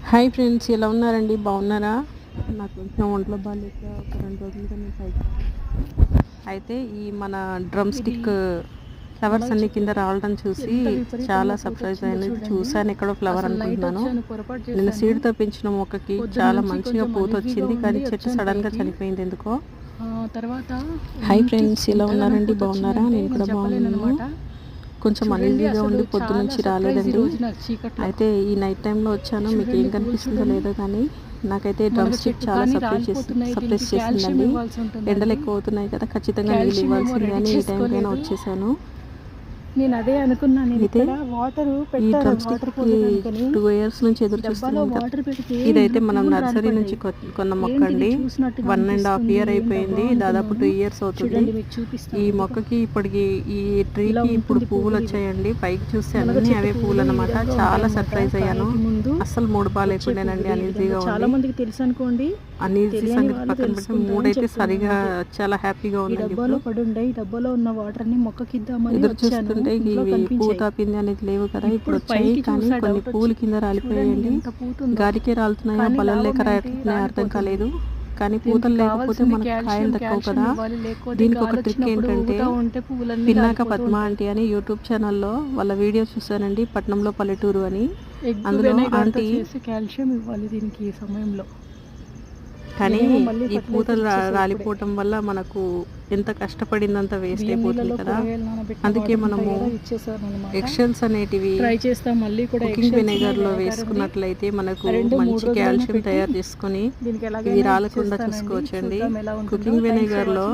Hi friends, ఎలా ఉన్నారండి? బాగున్నారా? నాకు కొంచెం ఒంట్లో బాగాలేక ఒక 2 రోజులుగా నేను పైకి అయితే ఈ మన డ్రమ్ స్టిక్ ఫ్లవర్స్ అన్ని కింద రావడం చూసి చాలా సర్ప్రైజ్ అయింది. చూసాను ఎక్కడో ఫ్లవర్ అనుకుంటున్నాను. నేను సీడ్తో పెంచిన మొక్కకి చాలా మంచిగా పూత వచ్చింది, కానీ చెట్టు సడన్గా చనిపోయింది ఎందుకో. హాయ్ ఫ్రెండ్స్, ఎలా ఉన్నారండి? బాగున్నారా? నేను కూడా బాగున్నాను. కొంచెం అనీజీగా ఉండి పొద్దు నుంచి రాలేదండి. అయితే ఈ నైట్ టైంలో వచ్చాను. మీకు ఏం కనిపిస్తుందో లేదో కానీ నాకైతే డ్రమ్ స్టిక్ చాలా సర్ప్రైజ్ చేసిందండి. ఎండలు ఎక్కువ అవుతున్నాయి కదా, ఖచ్చితంగా నీళ్ళు ఇవ్వాల్సింది అని ఈ టైంకైనా వచ్చేసాను. నేను అదే అనుకున్నాను. అయితే ఈ డ్రమ్ స్టిక్ 2 years నుంచి ఎదురు చూస్తున్నాను. ఇదైతే మనం నర్సరీ నుంచి కొన్న మొక్క అండి. 1.5 year అయిపోయింది, దాదాపు 2 years అవుతుంది. ఈ మొక్కకి ఇప్పటికి ఈ ట్రీకి ఇప్పుడు పువ్వులు వచ్చాయండి. పైకి చూస్తే అన్ని అవే పువ్వులు అనమాట. చాలా సర్ప్రైజ్ అయ్యాను. అస్సలు మూడు బాగాలేకుండానండి, అనీజీగా చాలా మందికి తెలుసు అనుకోండి. అనీజీ సంగతి పక్కన పెట్టి మూడైతే సరిగా చాలా హ్యాపీగా ఉంది. డబ్బాలో ఉన్న వాటర్ ని మొక్కకిద్దామని ఎదురు చూస్తుంటే ఇవి పూత పిండి అనేది లేవు కదా, ఇప్పుడు వచ్చాయి. కానీ కొన్ని పూలు కింద రాలిపోయాయండి. గాలికే రాలుతున్నాయా, బలం లేక రాలుతున్నాయా అర్థం కాలేదు. కానీ పూతలు లేకపోతే మనకు కాయలు దక్కవు కదా. దీనికి ఒక ట్రిక్ ఏంటంటే, పిన్నాక పద్మ ఆంటీ అని యూట్యూబ్ ఛానల్లో వాళ్ళ వీడియో చూసానండి, పట్నంలో పల్లెటూరు అని. అందులో ఆంటీ కాల్షియం ఇవ్వాలి దీనికి ఈ సమయంలో. కానీ ఈ పూతలు రాలిపోవటం వల్ల మనకు ఎంత కష్టపడిందంత వేస్ట్ అయిపోతుంది కదా. అందుకే మనము ఎక్షల్స్ అనేటివి కుకింగ్ వెనిగర్లో వేసుకున్నట్లయితే మనకు మంచి కాల్షియం తయారు చేసుకొని ఇవి రాలకుండా చూసుకోవచ్చండి. కుకింగ్ వెనిగర్లో